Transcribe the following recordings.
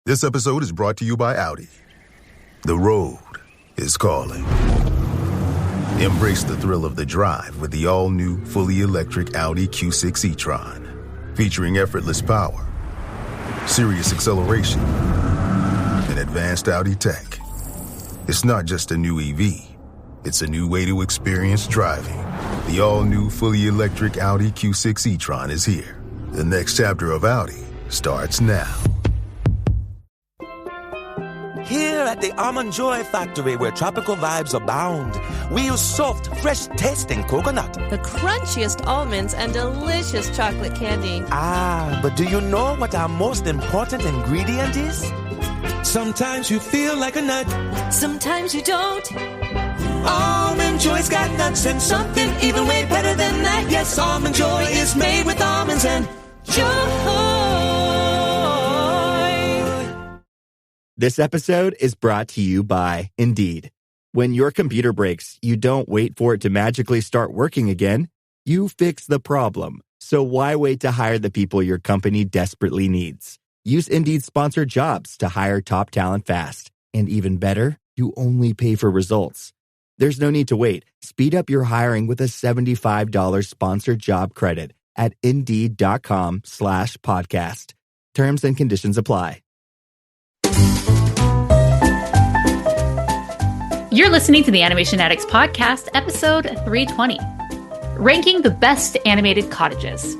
This episode is brought to you by Audi. The road is calling. Embrace the thrill of the drive with the all-new, fully electric Audi Q6 e-tron. Featuring effortless power, serious acceleration, and advanced Audi tech. It's not just a new EV. It's a new way to experience driving. The all-new, fully electric Audi Q6 e-tron is here. The next chapter of Audi starts now. Here at the Almond Joy Factory, where tropical vibes abound, we use soft, fresh-tasting coconut. The crunchiest almonds and delicious chocolate candy. Ah, but do you know what our most important ingredient is? Sometimes you feel like a nut. Sometimes you don't. Almond Joy's got nuts and something even way better than that. Yes, Almond Joy is made with almonds and joy. This episode is brought to you by Indeed. When your computer breaks, you don't wait for it to magically start working again. You fix the problem. So why wait to hire the people your company desperately needs? Use Indeed's sponsored jobs to hire top talent fast. And even better, you only pay for results. There's no need to wait. Speed up your hiring with a $75 sponsored job credit at Indeed.com/podcast. Terms and conditions apply. You're listening to the Animation Addicts Podcast, episode 320, ranking the best animated cottages.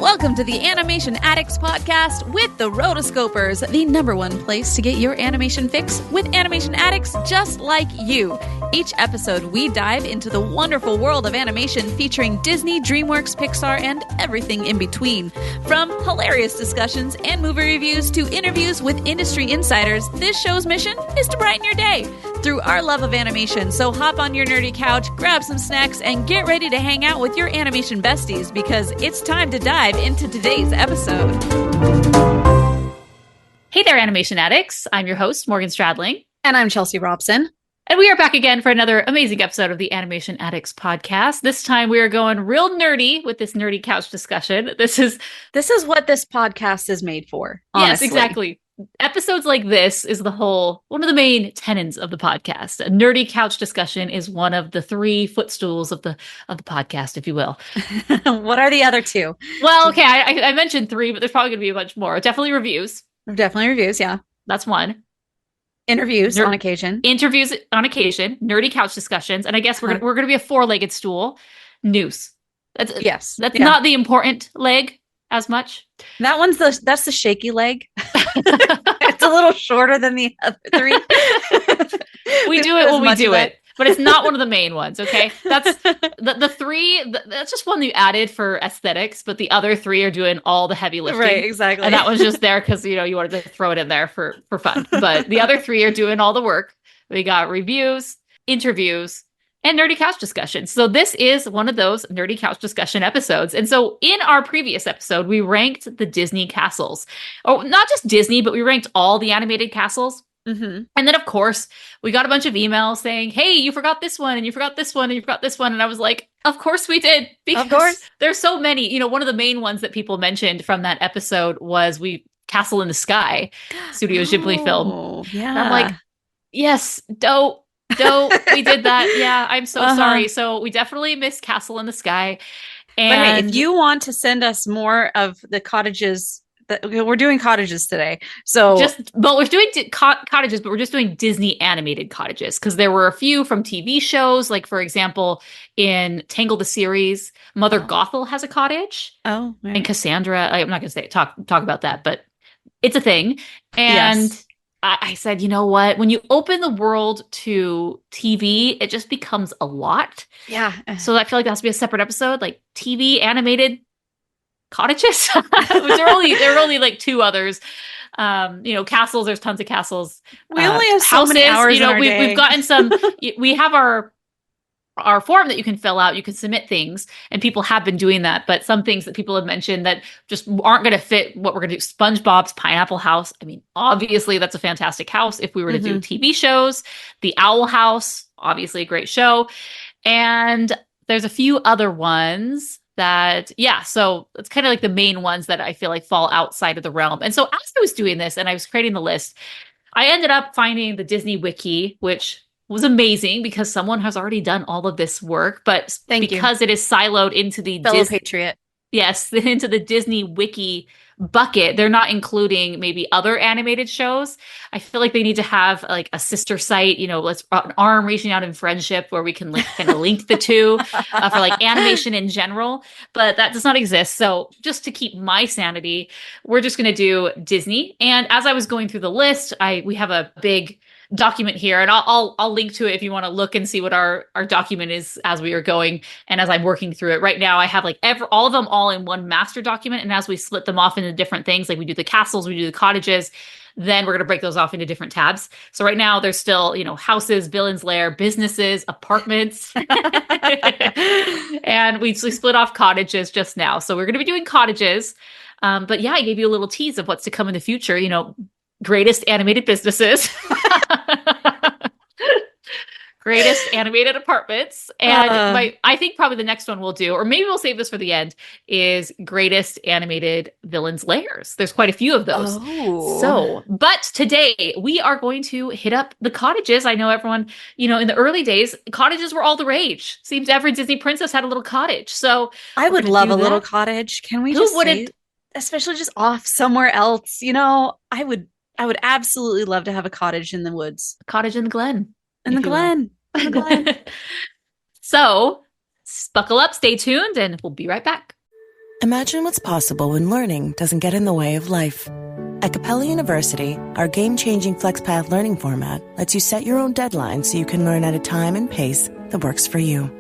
Welcome to the Animation Addicts Podcast with the Rotoscopers, the number one place to get your animation fix with animation addicts just like you. Each episode, we dive into the wonderful world of animation featuring Disney, DreamWorks, Pixar, and everything in between. From hilarious discussions and movie reviews to interviews with industry insiders, this show's mission is to brighten your day through our love of animation. So hop on your nerdy couch, grab some snacks, and get ready to hang out with your animation besties because it's time to dive into today's episode. Hey there, animation addicts. I'm your host, Morgan Stradling. And I'm Chelsea Robson. And we are back again for another amazing episode of the Animation Addicts Podcast. This time we are going real nerdy with this nerdy couch discussion. This is what this podcast is made for. Honestly. Yes, exactly. Episodes like this is one of the main tenets of the podcast. A nerdy couch discussion is one of the three footstools of the podcast, if you will. What are the other two? Well, okay, I mentioned three, but there's probably going to be a bunch more. Definitely reviews. Definitely reviews, yeah. That's one. Interviews on occasion. Interviews on occasion. Nerdy couch discussions. And I guess we're going to be a four-legged stool. News. That's not the important leg as much. That's the shaky leg. It's a little shorter than the other three. We do it when we do it. But it's not one of the main ones, okay? That's the three. That's just one you added for aesthetics, but the other three are doing all the heavy lifting. Right, exactly. And that was just there because, you wanted to throw it in there for fun. But the other three are doing all the work. We got reviews, interviews, and nerdy couch discussions. So this is one of those nerdy couch discussion episodes. And so in our previous episode, we ranked the Disney castles. Oh, not just Disney, but we ranked all the animated castles. Mm-hmm. And then, of course, we got a bunch of emails saying, hey, you forgot this one, and you forgot this one, and you forgot this one. And I was like, of course we did. Because of course. There's so many. One of the main ones that people mentioned from that episode was Castle in the Sky, Studio Ghibli film. Yeah. And I'm like, yes, don't. We did that. Yeah, I'm so sorry. So we definitely missed Castle in the Sky. And but hey, if you want to send us more of the cottages, we're doing cottages today. So we're doing cottages, but we're just doing Disney animated cottages because there were a few from TV shows. Like, for example, in Tangled the series, Mother Gothel has a cottage. Oh, right. And Cassandra, I'm not going to talk about that, but it's a thing. And yes. I said, you know what? When you open the world to TV, it just becomes a lot. Yeah. So I feel like that has to be a separate episode, like TV animated cottages. there are only like two others. Castles. There's tons of castles. We only have so many hours. In our day. We've gotten some. We have our form that you can fill out. You can submit things, and people have been doing that. But some things that people have mentioned that just aren't going to fit what we're going to do. SpongeBob's Pineapple House. I mean, obviously that's a fantastic house. If we were to do TV shows, The Owl House, obviously a great show. And there's a few other ones that, so it's kind of like the main ones that I feel like fall outside of the realm. And so as I was doing this and I was creating the list, I ended up finding the Disney Wiki, which was amazing because someone has already done all of this work, but because it is siloed into the fellow patriot. Yes, into the Disney Wiki bucket, they're not including maybe other animated shows. I feel like they need to have like a sister site, let's an arm reaching out in friendship where we can kind of link the two for like animation in general, but that does not exist. So just to keep my sanity, we're just going to do Disney. And as I was going through the list, we have a big document here, and I'll link to it if you want to look and see what our document is as we are going and as I'm working through it. Right now I have like all of them all in one master document, and as we split them off into different things, like we do the castles, we do the cottages, then we're going to break those off into different tabs. So right now there's still houses, villains lair, businesses, apartments, and we split off cottages just now. So we're going to be doing cottages, but I gave you a little tease of what's to come in the future. Greatest animated businesses, greatest animated apartments, and I think probably the next one we'll do, or maybe we'll save this for the end, is greatest animated villains lairs. There's quite a few of those. But today we are going to hit up the cottages. I know everyone, in the early days, cottages were all the rage. Seems every Disney princess had a little cottage. So I would love a little cottage. Can we especially just off somewhere else? I would absolutely love to have a cottage in the woods. A cottage in the glen. In the glen. So, buckle up, stay tuned, and we'll be right back. Imagine what's possible when learning doesn't get in the way of life. At Capella University, our game-changing FlexPath learning format lets you set your own deadlines so you can learn at a time and pace that works for you.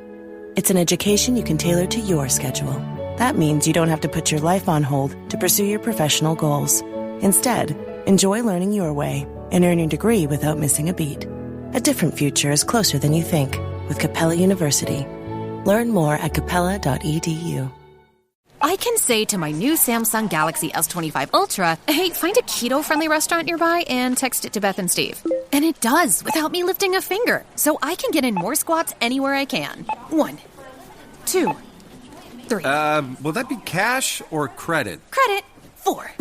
It's an education you can tailor to your schedule. That means you don't have to put your life on hold to pursue your professional goals. Instead, enjoy learning your way and earn your degree without missing a beat. A different future is closer than you think with Capella University. Learn more at capella.edu. I can say to my new Samsung Galaxy S25 Ultra, hey, find a keto-friendly restaurant nearby and text it to Beth and Steve. And it does without me lifting a finger. So I can get in more squats anywhere I can. 1, 2, 3. Will that be cash or credit? Credit. 4.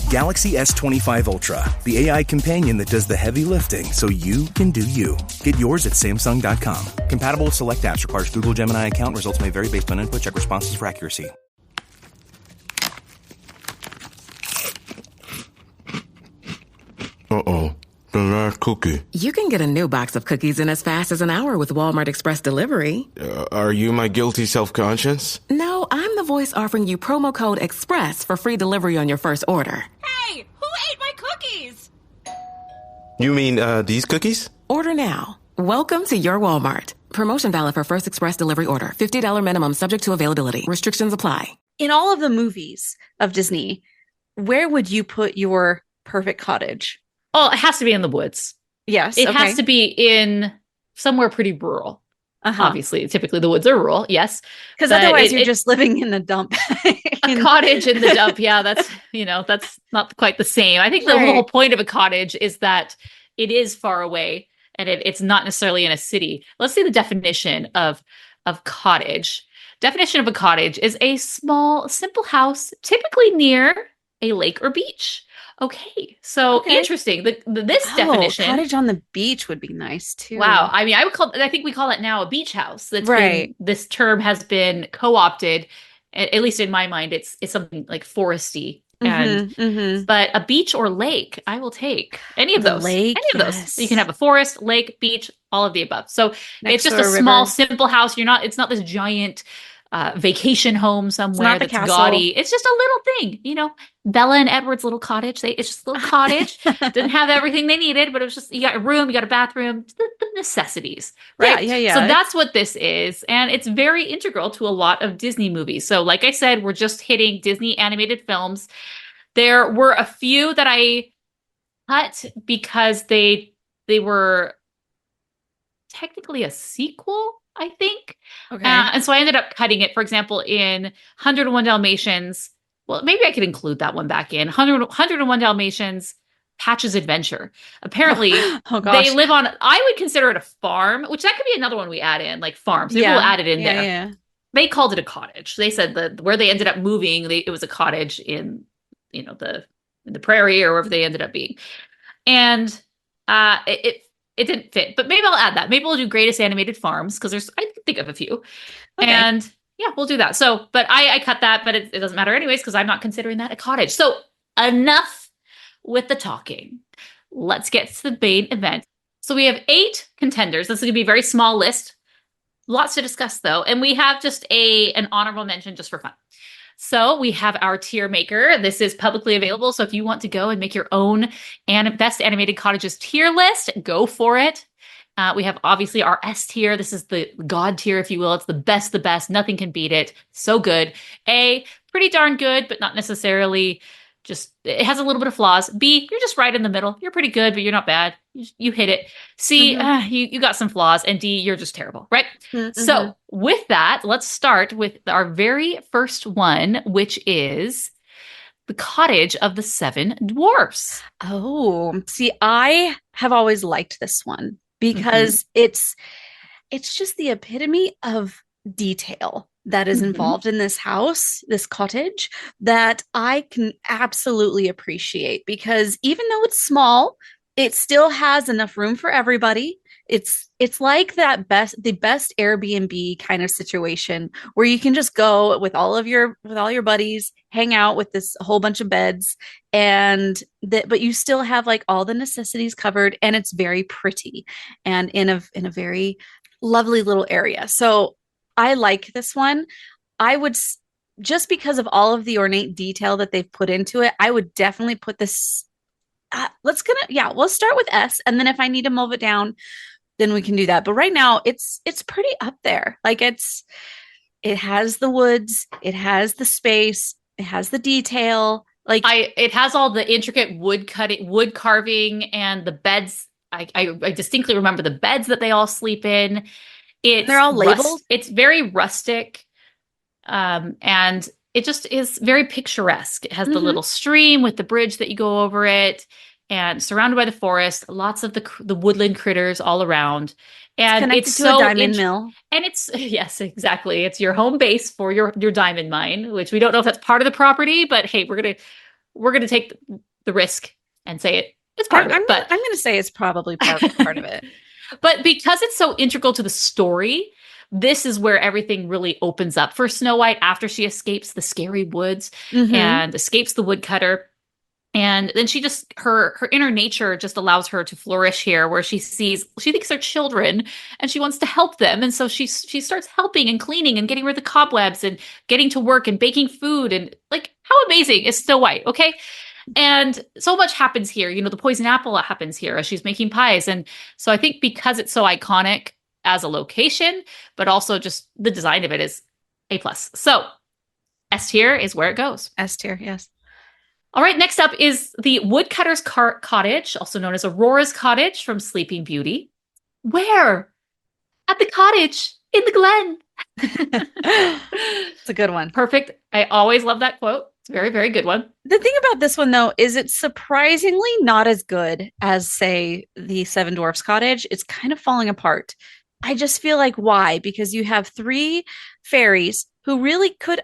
Galaxy S25 Ultra, the AI companion that does the heavy lifting so you can do you. Get yours at Samsung.com. Compatible with select apps. Requires Google Gemini account. Results may vary based on input. Check responses for accuracy. Uh-oh. The last cookie. You can get a new box of cookies in as fast as an hour with Walmart Express Delivery. Are you my guilty self-conscience? No, I'm the voice offering you promo code EXPRESS for free delivery on your first order. Hey, who ate my cookies? You mean, these cookies? Order now. Welcome to your Walmart. Promotion valid for first express delivery order. $50 minimum subject to availability. Restrictions apply. In all of the movies of Disney, where would you put your perfect cottage? Oh, it has to be in the woods. Yes. It has to be in somewhere pretty rural. Obviously, typically the woods are rural. Yes. Because otherwise you're just living in the dump. A cottage in the dump. Yeah, that's not quite the same. I think the whole point of a cottage is that it is far away and it's not necessarily in a city. Let's see the definition of cottage. Definition of a cottage is a small, simple house, typically near a lake or beach. Okay, so interesting. This definition, cottage on the beach would be nice too. Wow, I mean, I think we call it now a beach house. That's this term has been co-opted. At least in my mind, it's something like foresty. But a beach or lake, I will take any of those. Any of those. You can have a forest, lake, beach, all of the above. So it's just a small, simple house. It's not this giant vacation home somewhere that's gaudy. It's just a little thing, Bella and Edward's little cottage. It's just a little cottage. Didn't have everything they needed, but it was just, you got a room, you got a bathroom, the necessities, right? Yeah. So that's what this is. And it's very integral to a lot of Disney movies. So like I said, we're just hitting Disney animated films. There were a few that I cut because they were technically a sequel, I think. Okay. And so I ended up cutting it. For example, in 101 Dalmatians, well, maybe I could include that one back in. 101 Dalmatians Patch's Adventure. Apparently, oh, they live on, I would consider it a farm, which that could be another one we add in, like farms. Maybe we'll add it in there. Yeah. They called it a cottage. They said that where they ended up moving, it was a cottage in, the prairie or wherever they ended up being. And it didn't fit, but maybe I'll add that. Maybe we'll do greatest animated farms because I can think of a few. Okay. And yeah, we'll do that. So, but I cut that, but it doesn't matter anyways because I'm not considering that a cottage. So enough with the talking. Let's get to the main event. So we have 8 contenders. This is going to be a very small list. Lots to discuss though. And we have just an honorable mention just for fun. So we have our tier maker. This is publicly available. So if you want to go and make your own best animated cottages tier list, go for it. We have obviously our S tier. This is the God tier, if you will. It's the best. Nothing can beat it. So good. A, pretty darn good, but not necessarily it has a little bit of flaws. B, you're just right in the middle. You're pretty good, but you're not bad. You hit it. C, you got some flaws. And D, you're just terrible, right? Mm-hmm. So with that, let's start with our very first one, which is the Cottage of the Seven Dwarfs. Oh, see, I have always liked this one because it's just the epitome of detail that is involved in this house, this cottage, that I can absolutely appreciate because even though it's small, it still has enough room for everybody. It's like the best Airbnb kind of situation where you can just go with all your buddies, hang out with this whole bunch of beds, but you still have like all the necessities covered, and it's very pretty and in a very lovely little area. So I like this one. I would, just because of all of the ornate detail that they've put into it, I would definitely put this. We'll start with S, and then if I need to move it down, then we can do that. But right now, it's pretty up there. Like it has the woods, it has the space, it has the detail. Like it has all the intricate wood carving, and the beds. I distinctly remember the beds that they all sleep in. They're all labeled. It's very rustic, and it just is very picturesque. It has the little stream with the bridge that you go over it, and surrounded by the forest, lots of the woodland critters all around. And it's to a diamond mill. And yes, exactly. It's your home base for your diamond mine, which we don't know if that's part of the property, but hey, we're gonna take the risk and say it's part of it. I'm gonna say it's probably part of it. But because it's so integral to the story, this is where everything really opens up for Snow White after she escapes the scary woods and escapes the woodcutter. And then she just, her inner nature just allows her to flourish here, where she thinks they're children and she wants to help them. And so she starts helping and cleaning and getting rid of the cobwebs and getting to work and baking food. And like, how amazing is Snow White? Okay. And so much happens here. The poison apple happens here as she's making pies. And so I think because it's so iconic as a location, but also just the design of it is A+. So S tier is where it goes. S tier, yes. All right, next up is the Woodcutter's Cottage, also known as Aurora's Cottage from Sleeping Beauty. Where? At the cottage in the glen. It's a good one. Perfect. I always love that quote. It's a very, very good one. The thing about this one, though, is it's surprisingly not as good as, say, the Seven Dwarfs Cottage. It's kind of falling apart. I just feel like, why? Because you have 3 fairies who really could,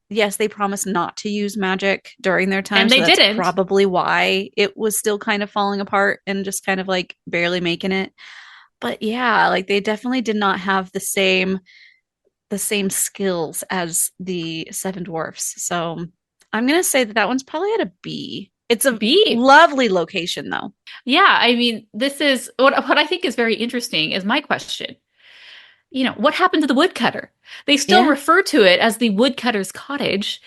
yes, they promised not to use magic during their time. And they didn't. Probably why it was still kind of falling apart and just kind of like barely making it. But yeah, like they definitely did not have the same skills as the Seven Dwarfs. So I'm going to say that one's probably at a B. It's a B. Lovely location, though. Yeah, this is what I think is very interesting is my question. What happened to the woodcutter? They still refer to it as the Woodcutter's Cottage,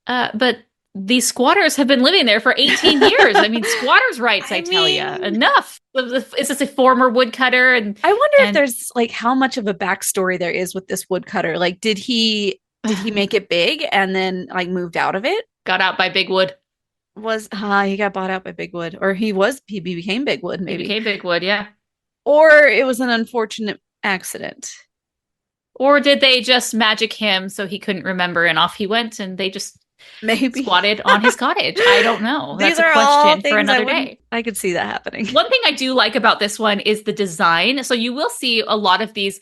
but these squatters have been living there for 18 years. Squatters' rights, I tell you. Enough. Is this a former woodcutter? And I wonder if there's like how much of a backstory there is with this woodcutter. Like, did he make it big and then like moved out of it? Got out by Big Wood. He got bought out by Big Wood, or he became Big Wood, maybe. He became Big Wood, yeah. Or it was an unfortunate accident. Or did they just magic him so he couldn't remember and off he went, and they just Maybe squatted on his cottage. I don't know. These That's are a all question things for another day. I could see that happening. One thing I do like about this one is the design. So you will see a lot of these,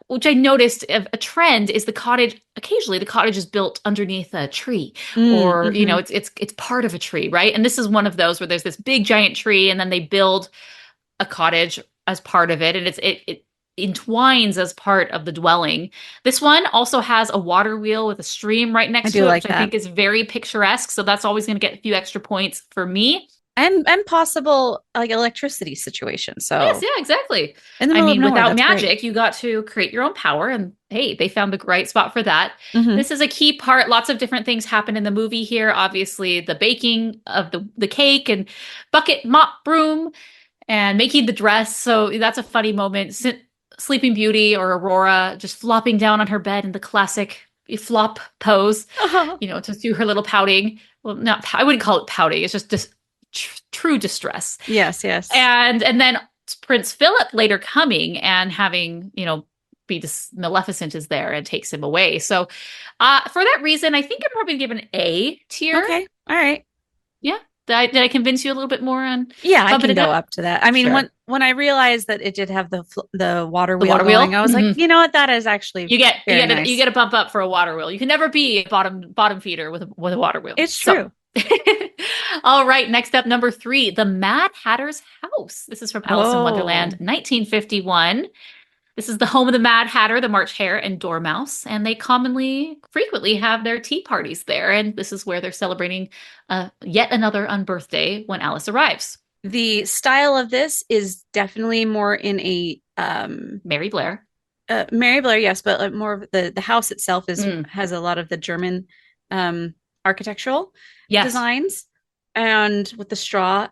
which I noticed a trend is occasionally the cottage is built underneath a tree or, you know, it's part of a tree, right? And this is one of those where there's this big giant tree and then they build a cottage as part of it. And it entwines as part of the dwelling. This one also has a water wheel with a stream right next to it, which I think is very picturesque. So that's always going to get a few extra points for me. And possible like electricity situation. So yes, yeah, exactly. In the middle of nowhere, without that's magic, great. you got to create your own power, and hey, they found the right spot for that. This is a key part. Lots of different things happen in the movie here. Obviously, the baking of the cake and bucket, mop, broom, and making the dress. So that's a funny moment. Sleeping Beauty or Aurora just flopping down on her bed in the classic flop pose, you know, to do her little pouting. Well, I wouldn't call it pouting. It's just true distress. Yes, yes. And then Prince Philip later coming and having, you know, Maleficent is there and takes him away. So for that reason, I think I'm probably give an A tier. Okay. All right. Yeah. Did I convince you a little bit more on? Yeah, I can go up to that. I mean, when I realized that it did have the water wheel going, I was like, you know what, that is actually you get nice. you get a bump up for a water wheel. You can never be a bottom feeder with a water wheel. It's true. All right, next up, number 3, the Mad Hatter's House. This is from Alice in Wonderland, 1951. This is the home of the Mad Hatter, the March Hare, and Dormouse, and they frequently have their tea parties there. And this is where they're celebrating yet another unbirthday when Alice arrives. The style of this is definitely more in a Mary Blair. Mary Blair, yes, but more of the house itself has a lot of the German architectural designs, and with the straw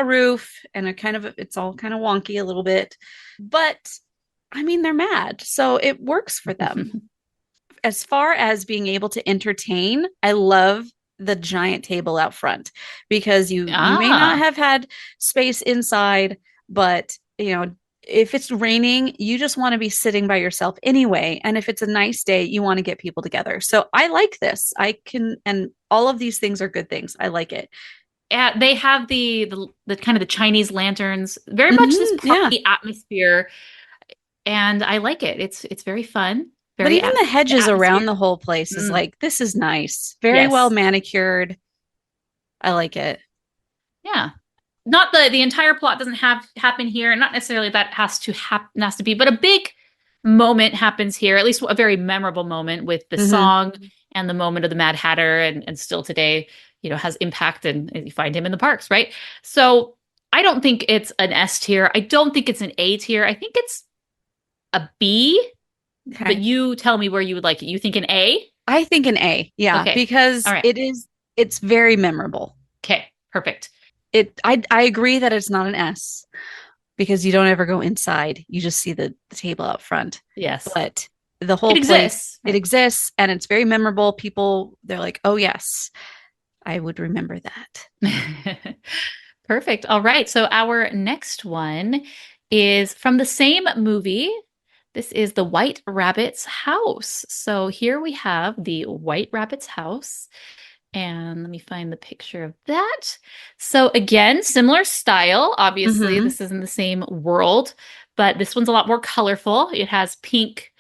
roof and it's all kind of wonky a little bit, but I mean, they're mad, so it works for them. As far as being able to entertain, I love the giant table out front because you may not have had space inside, but you know, if it's raining, you just want to be sitting by yourself anyway. And if it's a nice day, you want to get people together. So I like this. And all of these things are good things. I like it. They have the kind of the Chinese lanterns, very much this party atmosphere. And I like it. It's very fun. But even the hedges around the whole place is like, this is nice. Very well manicured. I like it. Yeah. Not the entire plot doesn't happen here. Not necessarily that has to be, but a big moment happens here. At least a very memorable moment with the song and the moment of the Mad Hatter, and still today, you know, has impact, and you find him in the parks, right? So I don't think it's an S tier. I don't think it's an A tier. I think it's a B. Okay. But you tell me where you would like it. You think an A? I think an A. Yeah, because it's very memorable. Okay, perfect. I agree that it's not an S because you don't ever go inside. You just see the table out front. Yes. But the whole place, it exists, and it's very memorable. People, they're like, oh yes, I would remember that. Perfect. All right. So our next one is from the same movie. This is the White Rabbit's House. So here we have the White Rabbit's House. And let me find the picture of that. So again, similar style. Obviously, this is in the same world, but this one's a lot more colorful. It has pink,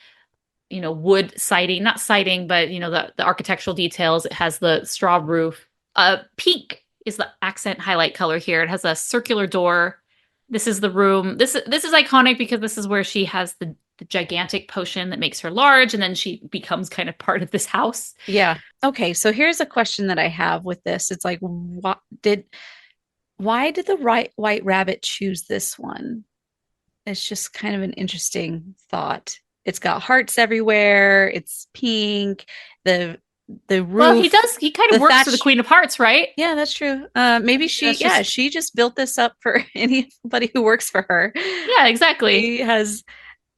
you know, wood siding, not siding, but, you know, the architectural details. It has the straw roof. Pink is the accent highlight color here. It has a circular door. This is the room. This is iconic because this is where she has the gigantic potion that makes her large, and then she becomes kind of part of this house. Yeah. Okay. So here's a question that I have with this. It's like, why did the White Rabbit choose this one? It's just kind of an interesting thought. It's got hearts everywhere. It's pink. The roof. Well, he kind of works for the Queen of Hearts, right? Yeah, that's true. Maybe she just built this up for anybody who works for her. Yeah, exactly.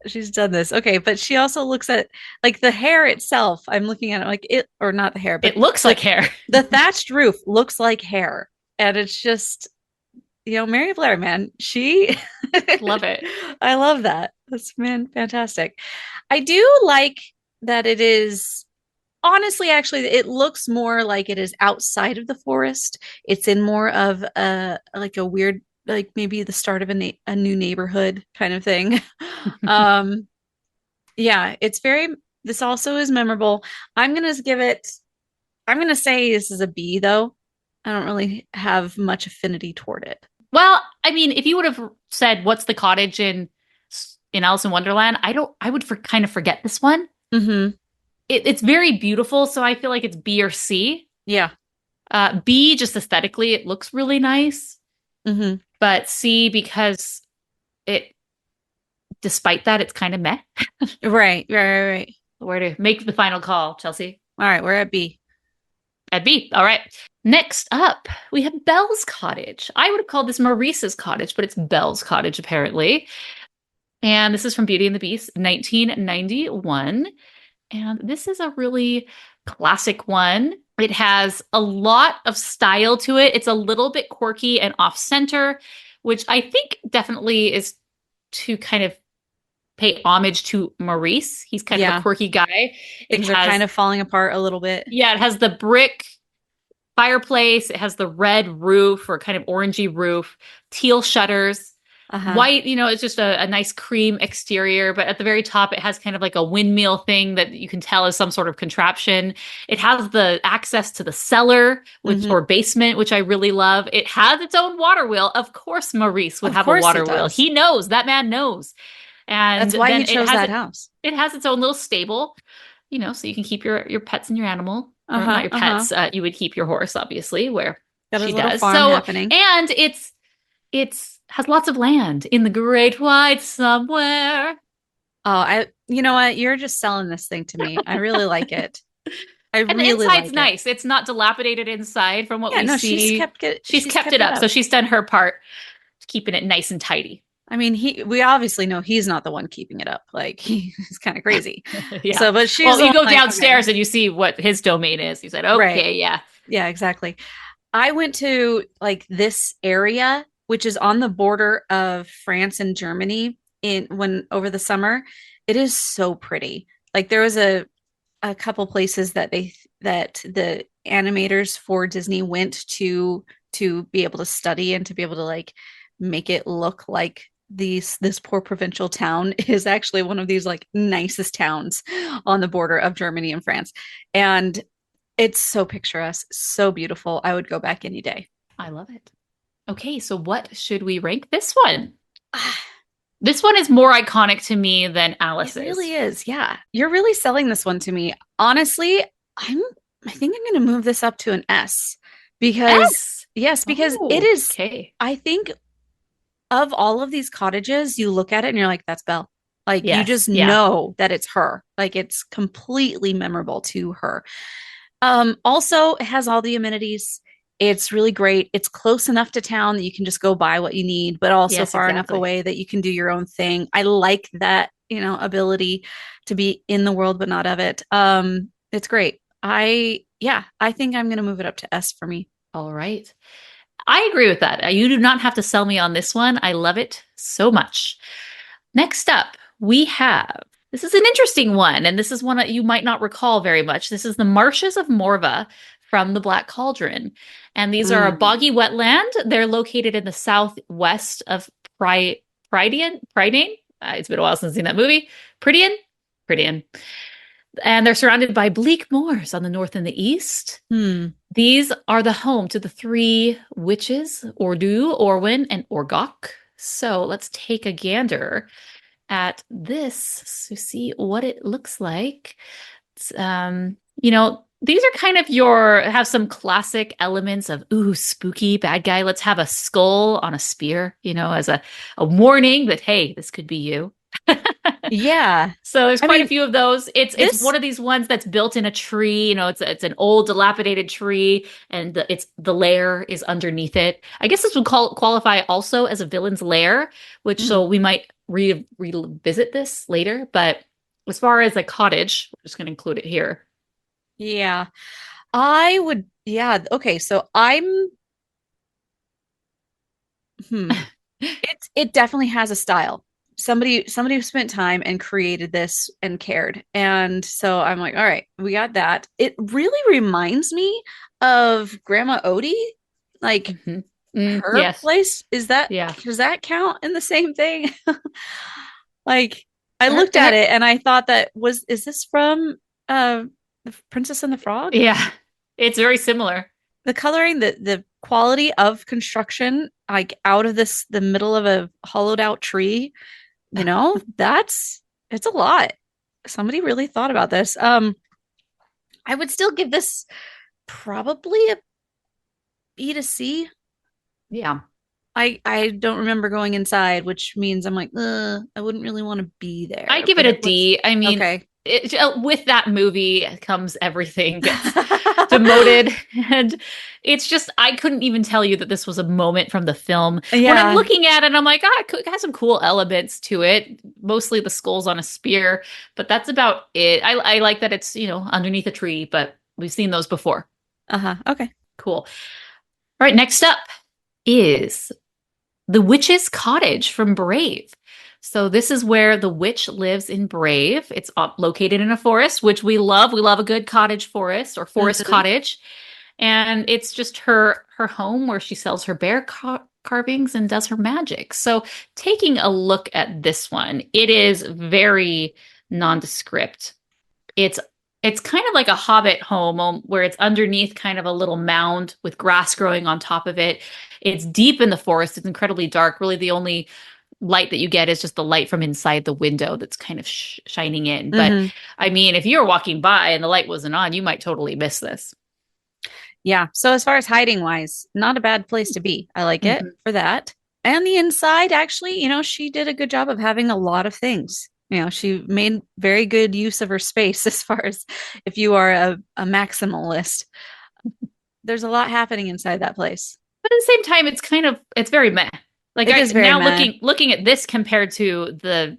She's done this. Okay. But she also looks at like the hair itself. I'm looking at it like it, or not the hair, but it looks like hair. The thatched roof looks like hair. And it's just, you know, Mary Blair, man, she love it. I love that. That's fantastic. I do like that it is honestly, actually, it looks more like it is outside of the forest. It's in more of a like a weird, like maybe the start of a new neighborhood kind of thing. Yeah, it's very. This also is memorable. I'm gonna give it. I'm gonna say this is a B though. I don't really have much affinity toward it. Well, I mean, if you would have said what's the cottage in Alice in Wonderland, I would kind of forget this one. Mm-hmm. It's very beautiful, so I feel like it's B or C. Yeah. B, just aesthetically, it looks really nice. Mm-hmm. But C, because despite that, it's kind of meh. Right. Where to make the final call, Chelsea? All right, we're at B. At B. All right. Next up, we have Belle's cottage. I would have called this Maurice's cottage, but it's Belle's cottage, apparently. And this is from Beauty and the Beast, 1991. And this is a really classic one. It has a lot of style to it. It's a little bit quirky and off-center, which I think definitely is to kind of pay homage to Maurice. He's kind of a quirky guy. Things are kind of falling apart a little bit. Yeah, it has the brick fireplace. It has the red roof or kind of orangey roof, teal shutters. White, it's just a nice cream exterior, but at the very top, it has kind of like a windmill thing that you can tell is some sort of contraption. It has the access to the cellar or basement, which I really love. It has its own water wheel. Of course, Maurice would have a water wheel. He knows. That man knows. And that's why he chose that house. It has its own little stable, so you can keep your pets and your animal. Or not your pets. You would keep your horse, obviously, where she does. Farm happening. And it's has lots of land in the great white somewhere. Oh, you know what? You're just selling this thing to me. I really like it. And the inside's nice. It's not dilapidated inside from what we see. She's kept it up. So she's done her part, keeping it nice and tidy. I mean, we obviously know he's not the one keeping it up. Like he's kind of crazy. Yeah. So, but she's you go downstairs and you see what his domain is. You said, okay, right. Yeah. Yeah, exactly. I went to like this area, which is on the border of France and Germany over the summer. It is so pretty. Like there was a couple places that the animators for Disney went to be able to study and to be able to like make it look like this poor provincial town is actually one of these like nicest towns on the border of Germany and France. And it's so picturesque, so beautiful. I would go back any day. I love it. Okay, so what should we rank this one? This one is more iconic to me than Alice's. It really is. Yeah. You're really selling this one to me. Honestly, I think I'm going to move this up to an S because it is, okay. I think of all of these cottages, you look at it and you're like, that's Belle. Like you just know that it's her. Like it's completely memorable to her. Also, it has all the amenities. It's really great. It's close enough to town that you can just go buy what you need, but also far enough away that you can do your own thing. I like that, ability to be in the world, but not of it. It's great. I think I'm going to move it up to S for me. All right. I agree with that. You do not have to sell me on this one. I love it so much. Next up, this is an interesting one, and this is one that you might not recall very much. This is the Marshes of Morva from the Black Cauldron. And these are a boggy wetland. They're located in the southwest of Prydain. It's been a while since I've seen that movie. Prydain. And they're surrounded by bleak moors on the north and the east. These are the home to the three witches, Ordu, Orwin, and Orgok. So let's take a gander at this to see what it looks like. These are kind of have some classic elements of, spooky bad guy. Let's have a skull on a spear, as a warning that, hey, this could be you. Yeah. So there's quite a few of those. It's one of these ones that's built in a tree. It's an old dilapidated tree, and the lair is underneath it. I guess this would qualify also as a villain's lair, which so we might revisit this later. But as far as a cottage, we're just going to include it here. Yeah, I would. Yeah. Okay. So it definitely has a style. somebody who spent time and created this and cared. And so I'm like, all right, we got that. It really reminds me of Grandma Odie, like her yes. place. Is that, does that count in the same thing? Like, I looked at it and I thought is this from The Princess and the Frog? Yeah, it's very similar. The coloring, the quality of construction, like out of the middle of a hollowed out tree, you know, it's a lot. Somebody really thought about this. I would still give this probably a B to C. Yeah. I don't remember going inside, which means I'm like, I wouldn't really want to be there. I give it a D. I mean, with that movie comes everything gets demoted. And it's just, I couldn't even tell you that this was a moment from the film. Yeah. When I'm looking at it, I'm like, it has some cool elements to it. Mostly the skulls on a spear, but that's about it. I like that it's, underneath a tree, but we've seen those before. Okay. Cool. All right. Next up is the Witch's Cottage from Brave. So this is where the witch lives in Brave. It's located in a forest, which we love. We love a good cottage forest or forest cottage. And it's just her home where she sells her bear carvings and does her magic. So taking a look at this one, it is very nondescript. It's kind of like a hobbit home where it's underneath kind of a little mound with grass growing on top of it. It's deep in the forest. It's incredibly dark. Really, the only light that you get is just the light from inside the window that's kind of shining in. But I mean, if you were walking by and the light wasn't on, you might totally miss this. Yeah. So as far as hiding wise, not a bad place to be. I like it for that. And the inside, actually, she did a good job of having a lot of things. She made very good use of her space as far as if you are a maximalist. There's a lot happening inside that place. But at the same time, it's very meh. Like it is very now meh. looking at this compared to the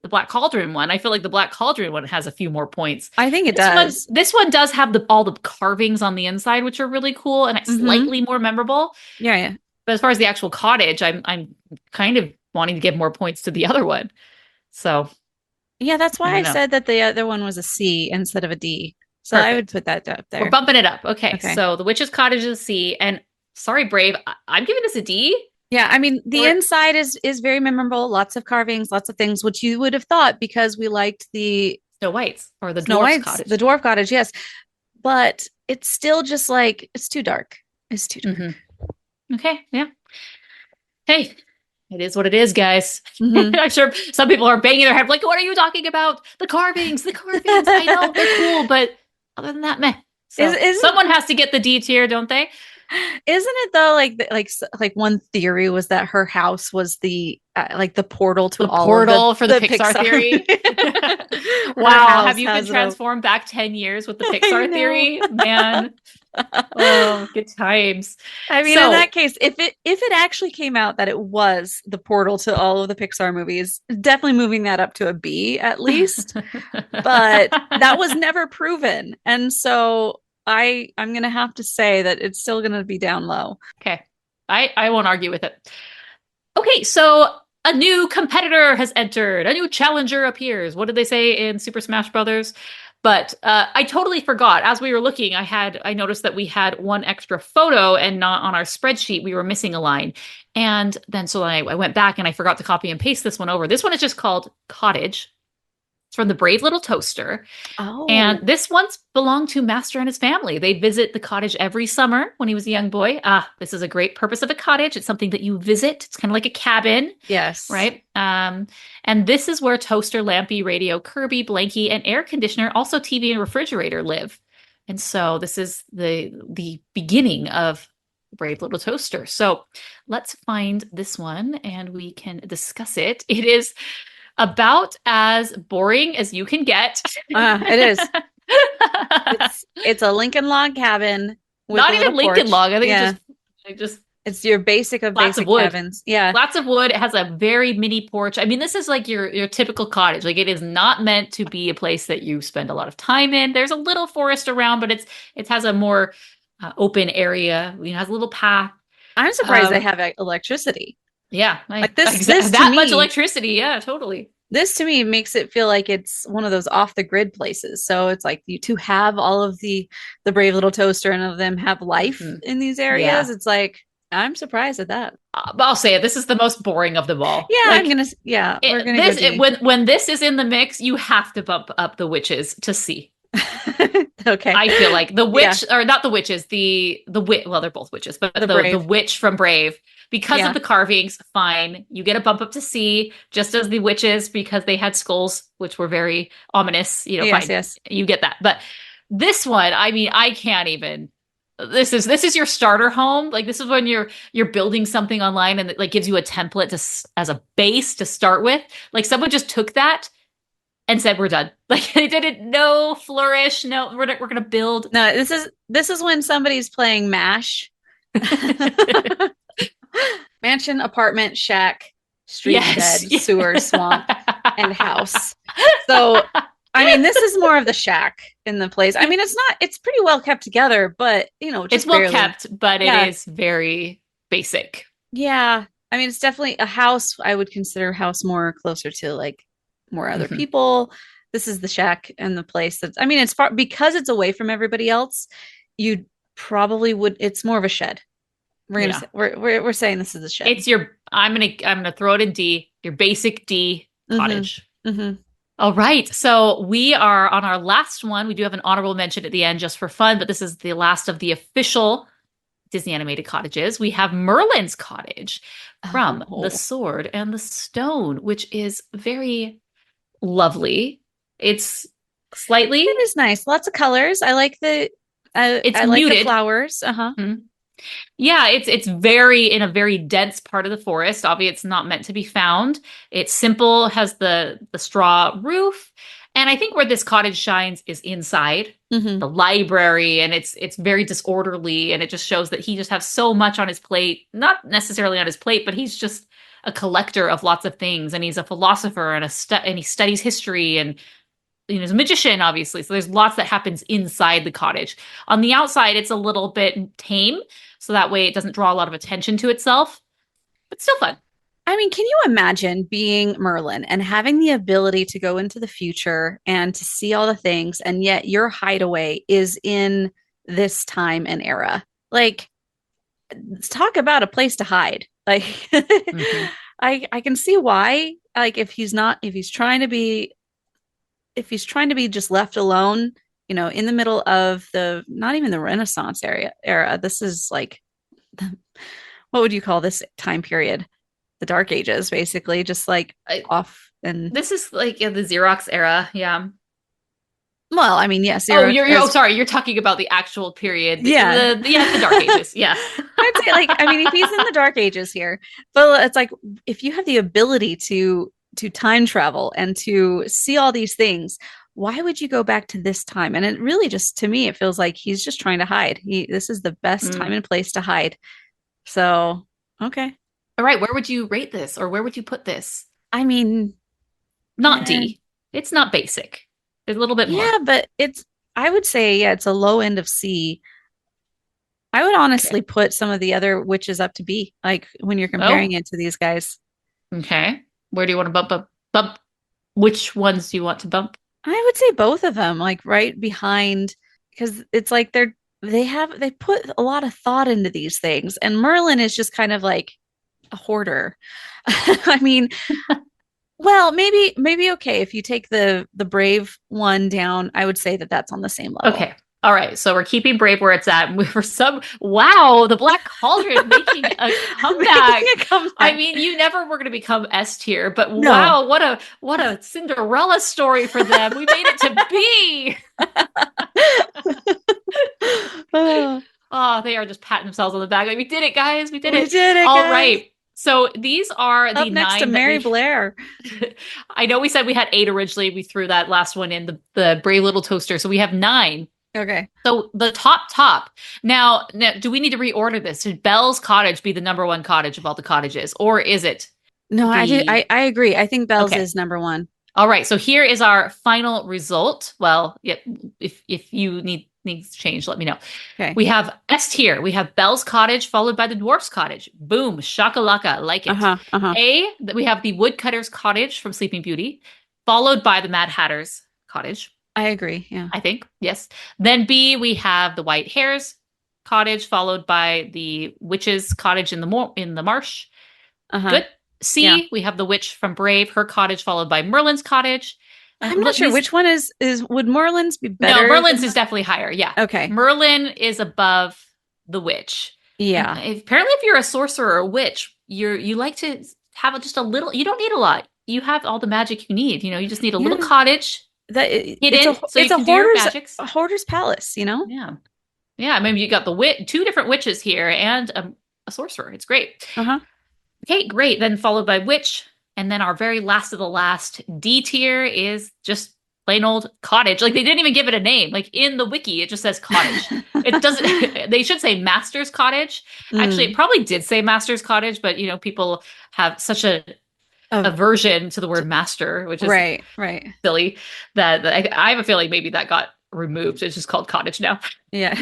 Black Cauldron one, I feel like the Black Cauldron one has a few more points. I think it does. This one does have all the carvings on the inside, which are really cool and slightly more memorable. Yeah. But as far as the actual cottage, I'm kind of wanting to give more points to the other one. So yeah, that's why I said that the other one was a C instead of a D. So perfect. I would put that up there. We're bumping it up. Okay. So the Witch's Cottage is a C. And sorry, Brave, I'm giving this a D. Yeah, I mean, the inside is very memorable. Lots of carvings, lots of things, which you would have thought because we liked the Snow Whites or the Dwarf Cottage. The Dwarf Cottage, yes. But it's still just like, it's too dark. It's too dark. Okay, yeah. Hey, it is what it is, guys. I'm sure some people are banging their head like, what are you talking about? The carvings. I know, they're cool, but other than that, meh. So someone has to get the D tier, don't they? Isn't it though? Like one theory was that her house was the portal to all portal of for the Pixar theory. Wow, have you been transformed back 10 years with the Pixar theory, man? Oh, good times. I mean, in that case, if it actually came out that it was the portal to all of the Pixar movies, definitely moving that up to a B at least. But that was never proven, and so I'm going to have to say that it's still going to be down low. Okay. I won't argue with it. Okay. So a new competitor has entered. A new challenger appears. What did they say in Super Smash Brothers? But I totally forgot. As we were looking, I noticed that we had one extra photo and not on our spreadsheet. We were missing a line. And then so I went back and I forgot to copy and paste this one over. This one is just called Cottage. It's from the Brave Little Toaster. Oh. And this once belonged to Master and his family. They'd visit the cottage every summer when he was a young boy. This is a great purpose of a cottage. It's something that you visit. It's kind of like a cabin. Yes. Right? And this is where Toaster, Lampy, Radio, Kirby, Blanky, and air conditioner, also TV and refrigerator live. And so this is the beginning of Brave Little Toaster. So let's find this one and we can discuss it. It is about as boring as you can get. It is. It's a Lincoln log cabin. Not even Lincoln log. I think it's just it's your basic of basic cabins. Yeah. Lots of wood. It has a very mini porch. I mean, this is like your typical cottage. Like it is not meant to be a place that you spend a lot of time in. There's a little forest around, but it has a more open area. It has a little path. I'm surprised they have electricity. Yeah. Like this that to much me, electricity. Yeah, totally. this to me makes it feel like it's one of those off the grid places. So it's like you to have all of the brave little toaster and of them have life in these areas. Yeah. It's like, I'm surprised at that. But I'll say it. This is the most boring of them all. Yeah, Like, we're gonna go D. when this is in the mix, you have to bump up the witches to C. Okay. I feel like the witch, or not the witches, the witch. Well, they're both witches, but the witch from Brave, because of the carvings, fine. You get a bump up to C, just as the witches, because they had skulls, which were very ominous. You know, yes, fine. yes. You get that. But this one, I mean, I can't even. This is your starter home. Like, this is when you're building something online and it like gives you a template as a base to start with. Like, someone just took that and said, we're done. Like, they didn't no flourish. No, we're gonna build. No, this is when somebody's playing MASH. Mansion, apartment, shack, street, bed, sewer, swamp, and house. So, I mean, this is more of the shack in the place. I mean, it's pretty well kept together, but just it's well kept, but it is very basic. Yeah. I mean, it's definitely a house. I would consider house more closer to like more other people. This is the shack and the place that's, I mean, it's far because it's away from everybody else. You probably would, it's more of a shed. We're saying this is a shed. It's I'm gonna throw it in D, your basic D cottage. All right. So we are on our last one. We do have an honorable mention at the end just for fun, but this is the last of the official Disney animated cottages. We have Merlin's cottage from The Sword and the Stone, which is very lovely. It's slightly. It is nice. Lots of colors. I like the. It's I like muted. the flowers. Yeah, it's very in a very dense part of the forest. Obviously, it's not meant to be found. It's simple, has the straw roof, and I think where this cottage shines is inside the library, and it's very disorderly, and it just shows that he just has so much on his plate. Not necessarily on his plate, but he's just a collector of lots of things, and he's a philosopher and and he studies history and. He's a magician, obviously. So there's lots that happens inside the cottage. On the outside, it's a little bit tame. So that way it doesn't draw a lot of attention to itself, but still fun. I mean, can you imagine being Merlin and having the ability to go into the future and to see all the things, and yet your hideaway is in this time and era? Like, let's talk about a place to hide. Like, I can see why. Like, if he's trying to be just left alone, in the middle of not even the Renaissance era. This is like, what would you call this time period? The Dark Ages, basically, just like off. And this is like the Xerox era. Yeah. Well, I mean, yes. Sorry. You're talking about the actual period. Yeah. The Dark Ages. Yeah. I'd say if he's in the Dark Ages here, but it's like, if you have the ability to time travel and to see all these things, why would you go back to this time? And it really just, to me, it feels like he's just trying to hide. This is the best time and place to hide. So, okay. All right. Where would you rate this, or where would you put this? I mean, not D. It's not basic. There's a little bit more. Yeah, but I would say, it's a low end of C. I would honestly put some of the other witches up to B, like when you're comparing it to these guys. Okay. Where do you want to bump? Which ones do you want to bump? I would say both of them, like right behind, because it's like they put a lot of thought into these things, and Merlin is just kind of like a hoarder. I mean, well, maybe okay, if you take the Brave one down, I would say that's on the same level. Okay. All right, so we're keeping Brave where it's at. The Black Cauldron making a comeback. I mean, you never were going to become S tier, but no. Wow, what a Cinderella story for them. We made it to B. Oh, they are just patting themselves on the back. Like, we did it, guys. We did it. All guys. Right. So these are the next 9 to Mary Blair. I know we said we had 8 originally. We threw that last one in the Brave Little Toaster. So we have 9. Okay. So the top. Now, do we need to reorder this? Should Belle's cottage be the number 1 cottage of all the cottages, or is it? No, I agree. I think Belle's is number 1. All right. So here is our final result. Well, if you need needs change, let me know. Okay. We have S tier. We have Belle's Cottage followed by the Dwarf's Cottage. Boom, shakalaka, like it. We have the Woodcutter's Cottage from Sleeping Beauty, followed by the Mad Hatter's Cottage. I agree. Yeah. I think. Yes. Then B, we have the White Hare's Cottage, followed by the Witch's Cottage in the marsh. Good. C, we have the Witch from Brave, her cottage, followed by Merlin's Cottage. I'm not sure which one is would Merlin's be better? No, Merlin's is definitely higher. Yeah. Okay. Merlin is above the Witch. Yeah. Apparently, if you're a sorcerer or a witch, you like to have just a little. You don't need a lot. You have all the magic you need. You just need a little cottage. It's a hoarder's palace. Yeah. Yeah. I mean, you got two different witches here and a sorcerer. It's great. Okay, great. Then followed by Witch. And then our very last of the last, D tier, is just plain old cottage. Like, they didn't even give it a name. Like, in the wiki, it just says cottage. It doesn't, they should say Master's Cottage. Actually, it probably did say Master's Cottage, but, people have such a aversion to the word master, which is right. silly, that I have a feeling maybe that got removed. It's just called cottage now. Yeah.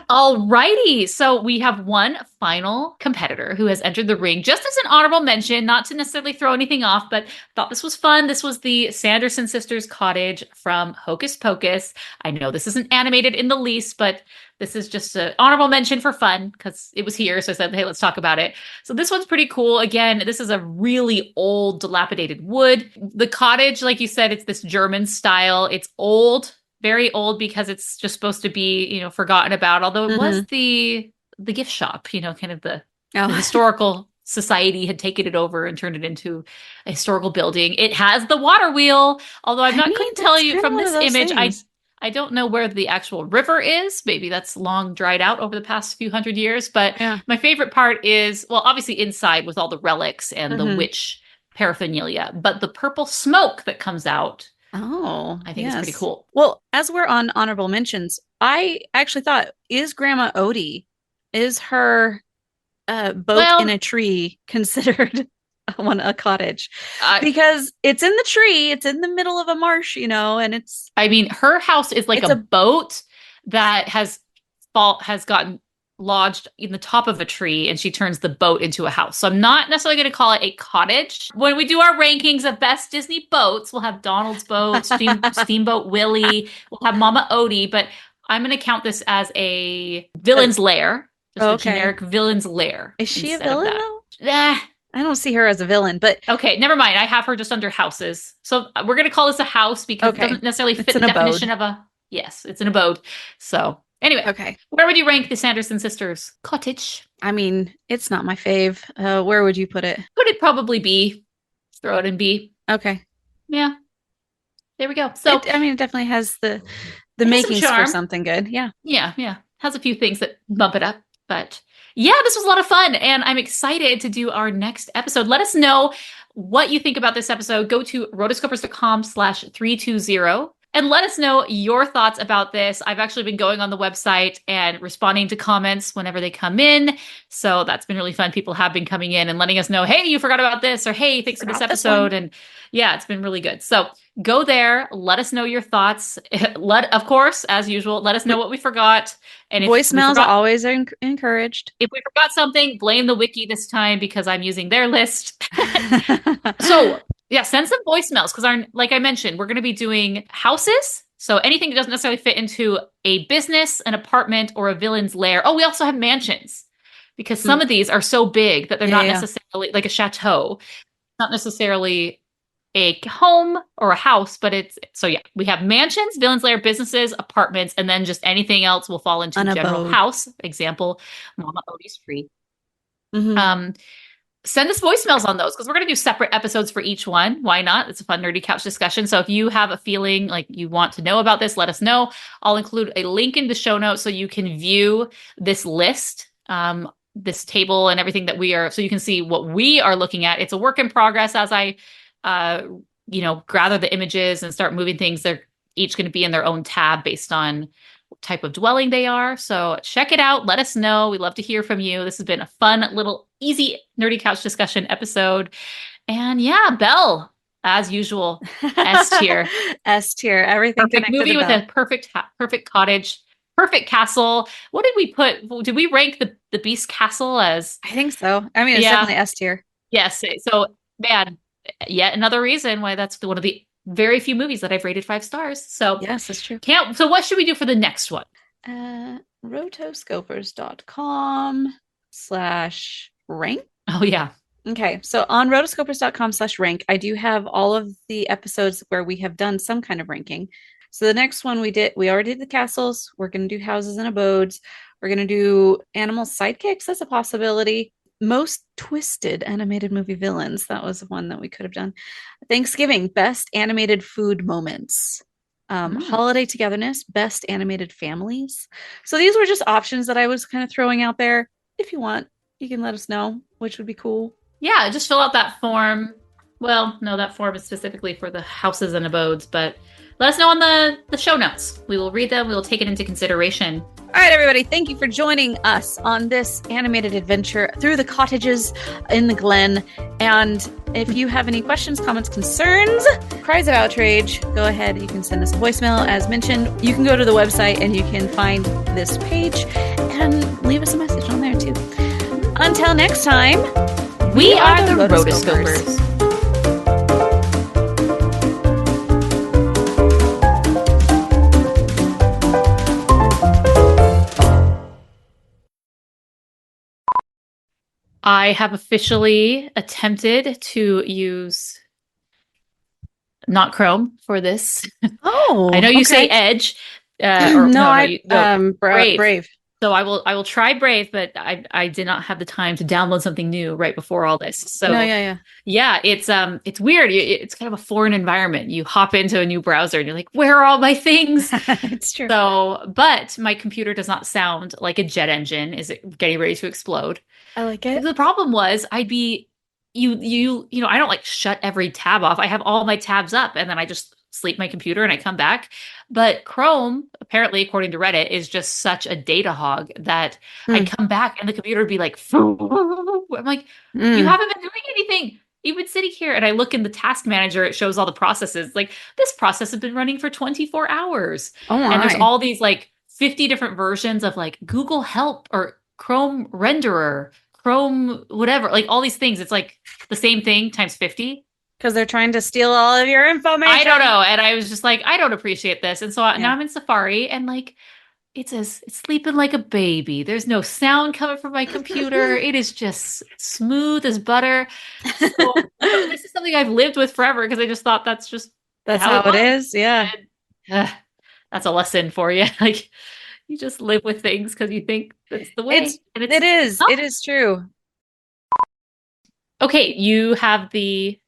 Alrighty. So we have one final competitor who has entered the ring just as an honorable mention, not to necessarily throw anything off, but thought this was fun. This was the Sanderson Sisters Cottage from Hocus Pocus. I know this isn't animated in the least, but this is just an honorable mention for fun because it was here. So I said, hey, let's talk about it. So this one's pretty cool. Again, this is a really old, dilapidated wood. The cottage, like you said, it's this German style. It's old. Very old because it's just supposed to be, forgotten about. Although it was the gift shop, kind of the historical society had taken it over and turned it into a historical building. It has the water wheel, although couldn't tell you from this image. I don't know where the actual river is. Maybe that's long dried out over the past few hundred years. But my favorite part is, well, obviously inside with all the relics and the witch paraphernalia, but the purple smoke that comes out. Oh, I think it's pretty cool. Well, as we're on honorable mentions, I actually thought, is Grandma Odie, is her boat in a tree considered a cottage? Because it's in the tree, it's in the middle of a marsh, and it's... I mean, her house is like a boat that has gotten lodged in the top of a tree, and she turns the boat into a house. So I'm not necessarily going to call it a cottage. When we do our rankings of best Disney boats, we'll have Donald's boat, Steamboat Willie, we'll have Mama Odie, but I'm going to count this as a villain's lair. Just a generic villain's lair. Is she a villain though? I don't see her as a villain, but... Okay, never mind. I have her just under houses. So we're going to call this a house because it doesn't necessarily fit the definition of a... Yes, it's an abode. So... Anyway, where would you rank the Sanderson Sisters Cottage? I mean, it's not my fave. Where would you put it? Could it probably be? Throw it in B. Okay. Yeah. There we go. So it definitely has the makings for something good. Yeah. Yeah. Has a few things that bump it up, but yeah, this was a lot of fun, and I'm excited to do our next episode. Let us know what you think about this episode. Go to rotoscopers.com/320. And let us know your thoughts about this. I've actually been going on the website and responding to comments whenever they come in. So that's been really fun. People have been coming in and letting us know, hey, you forgot about this, or hey, thanks for this episode. And yeah, it's been really good. So go there. Let us know your thoughts. Of course, as usual, let us know what we forgot. And if voicemails are always encouraged. If we forgot something, blame the wiki this time because I'm using their list. So yeah, send some voicemails because like I mentioned, we're going to be doing houses. So anything that doesn't necessarily fit into a business, an apartment, or a villain's lair. Oh, we also have mansions because some of these are so big that they're not necessarily like a chateau. Not necessarily a home or a house, but we have mansions, villain's lair, businesses, apartments, and then just anything else will fall into general house. Example, Mama Odie's tree. Send us voicemails on those because we're going to do separate episodes for each one. Why not? It's a fun nerdy couch discussion. So if you have a feeling like you want to know about this, let us know. I'll include a link in the show notes so you can view this list, this table and everything that so you can see what we are looking at. It's a work in progress as I, gather the images and start moving things. They're each going to be in their own tab based on what type of dwelling they are. So check it out. Let us know. We'd love to hear from you. This has been a fun little easy nerdy couch discussion episode. And yeah, Belle, as usual, S tier. S tier. Everything perfect movie with a perfect cottage. perfect castle. What did we put? Did we rank the beast castle as? I think so. I mean, it's definitely S tier. Yes. So, man, yet another reason why that's one of the very few movies that I've rated 5 stars. So, yes, that's true. So what should we do for the next one? Rotoscopers.com/rank. Oh, yeah. Okay. So on rotoscopers.com/rank, I do have all of the episodes where we have done some kind of ranking. So the next one we already did the castles. We're going to do houses and abodes. We're going to do animal sidekicks. That's a possibility. Most twisted animated movie villains. That was one that we could have done. Thanksgiving, best animated food moments. Holiday togetherness, best animated families. So these were just options that I was kind of throwing out there. If you want, you can let us know, which would be cool. Yeah, just fill out that form. Well, no, that form is specifically for the houses and abodes, but let us know on the show notes. We will read them. We will take it into consideration. All right, everybody. Thank you for joining us on this animated adventure through the cottages in the Glen. And if you have any questions, comments, concerns, cries of outrage, go ahead. You can send us a voicemail. As mentioned, you can go to the website and you can find this page and leave us a message on there too. Until next time, we are the Rotoscopers. I have officially attempted to use not Chrome for this. Oh, I know you say Edge. Brave. So I will try Brave, but I did not have the time to download something new right before all this. So yeah, it's weird. It's kind of a foreign environment. You hop into a new browser and you're like, where are all my things? It's true. So, but my computer does not sound like a jet engine. Is it getting ready to explode? I like it. The problem was I'd be you know, I don't like shut every tab off. I have all my tabs up and then I just sleep my computer and I come back. But Chrome, apparently, according to Reddit, is just such a data hog that I'd come back and the computer would be like, I'm like, you haven't been doing anything. You've been sitting here. And I look in the task manager, it shows all the processes. Like, this process has been running for 24 hours. Oh my. And there's all these like 50 different versions of like Google Help or Chrome Renderer, Chrome, whatever, like all these things. It's like the same thing times 50. Because they're trying to steal all of your information. I don't know. And I was just like, I don't appreciate this. And so now I'm in Safari and like, it's sleeping like a baby. There's no sound coming from my computer. It is just smooth as butter. So, this is something I've lived with forever because I just thought that's how it is. Yeah. And, that's a lesson for you. Like, you just live with things because you think that's the way. It is true. Okay. You have the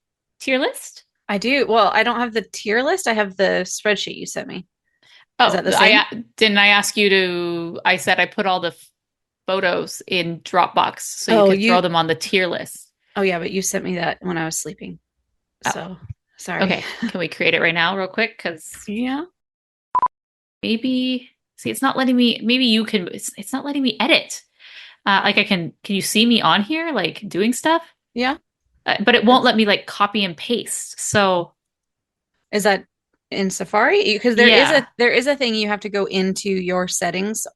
tier list? I do. Well, I don't have the tier list. I have the spreadsheet you sent me. Oh, is that the same? Didn't I ask you to? I said I put all the photos in Dropbox so you could throw them on the tier list. Oh, yeah, but you sent me that when I was sleeping. So, sorry. Okay, can we create it right now real quick? Because maybe, see, it's not letting me, maybe you can, it's not letting me edit. Like can you see me on here, like doing stuff? Yeah. But it won't let me like copy and paste. So is that in Safari? Because there is a thing you have to go into your settings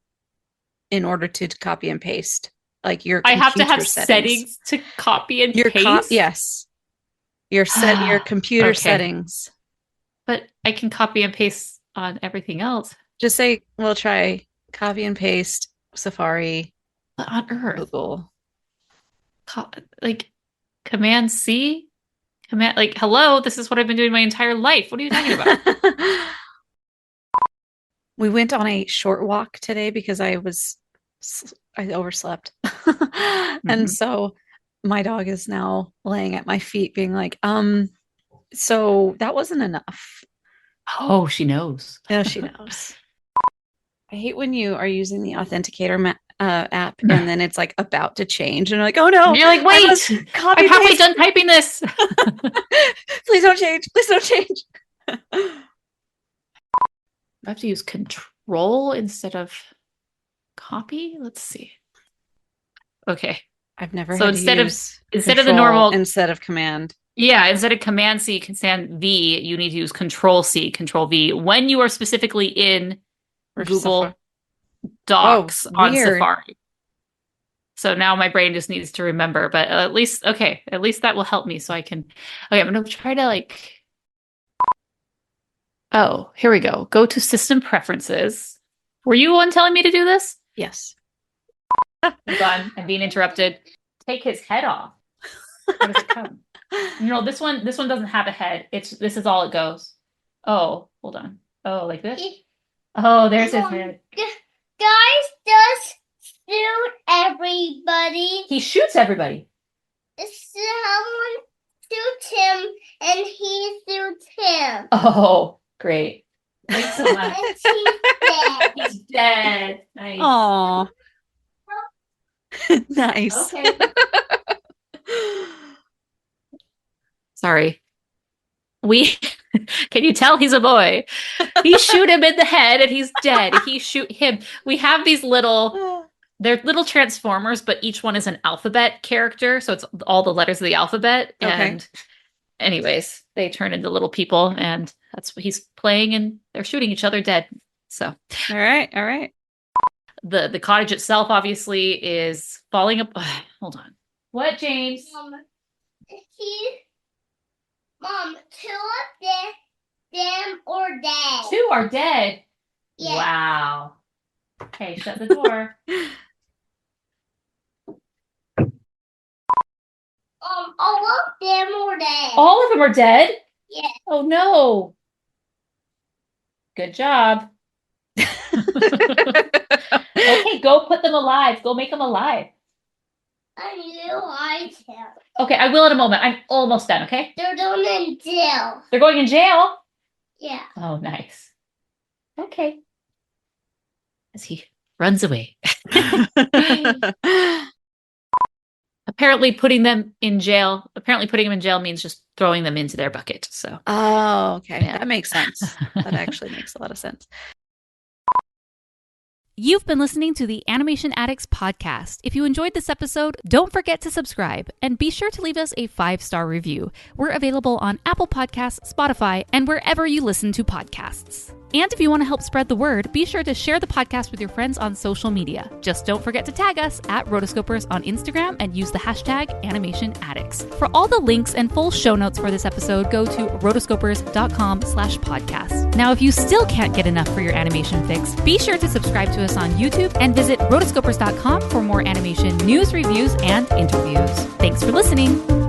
in order to copy and paste. Like your computer I have to have settings to copy and paste. Yes. Your computer settings. But I can copy and paste on everything else. Just say, we'll try copy and paste Safari. What on earth? Google. Like Command C? Like, hello, this is what I've been doing my entire life. What are you talking about? We went on a short walk today because I overslept. And so my dog is now laying at my feet being like, so that wasn't enough. Oh, she knows. Yeah, she knows. I hate when you are using the authenticator app and then it's like about to change and you're like, oh no. You're like, wait, I'm halfway done typing this. Please don't change. Please don't change. I have to use control instead of copy. Let's see. Okay. I've never so had instead to of instead of the normal instead of command. Yeah, instead of Command C, Command V, you need to use Control C, Control V when you are specifically in Google dogs on weird. Safari. So now my brain just needs to remember, but at least that will help me so I can. Okay, I'm going to try to like. Oh, here we go. Go to system preferences. Were you one telling me to do this? Yes. Hold on, I'm being interrupted. Take his head off. How does it come? No, this one doesn't have a head. This is all it goes. Oh, hold on. Oh, like this? Oh, there's his head. Guys, just shoot everybody. He shoots everybody. Someone shoots him, and he shoots him. Oh, great. Thanks so much. And he's dead. He's dead. Nice. Aw. Nice. Okay. Sorry. Can you tell he's a boy? He shoot him in the head and he's dead. He shoot him. We have these they're little transformers, but each one is an alphabet character. So it's all the letters of the alphabet. Okay. And anyways, they turn into little people and that's what he's playing and they're shooting each other dead. So. All right. The cottage itself obviously is falling up. Hold on. What, James? Mom, two of them are dead. Two are dead? Yeah. Wow. Okay, shut the door. All of them are dead. All of them are dead? Yeah. Oh, no. Good job. Okay, go put them alive. Go make them alive. I realize him. Okay, I will in a moment. I'm almost done, okay? They're going in jail. They're going in jail? Yeah. Oh, nice. Okay. As he runs away. Apparently putting them in jail means just throwing them into their bucket. So. Oh, okay. Yeah. That makes sense. That actually makes a lot of sense. You've been listening to the Animation Addicts podcast. If you enjoyed this episode, don't forget to subscribe and be sure to leave us a 5-star review. We're available on Apple Podcasts, Spotify, and wherever you listen to podcasts. And if you want to help spread the word, be sure to share the podcast with your friends on social media. Just don't forget to tag us at Rotoscopers on Instagram and use the hashtag #AnimationAddicts. For all the links and full show notes for this episode, go to rotoscopers.com/podcast. Now, if you still can't get enough for your animation fix, be sure to subscribe to us on YouTube and visit rotoscopers.com for more animation news, reviews, and interviews. Thanks for listening.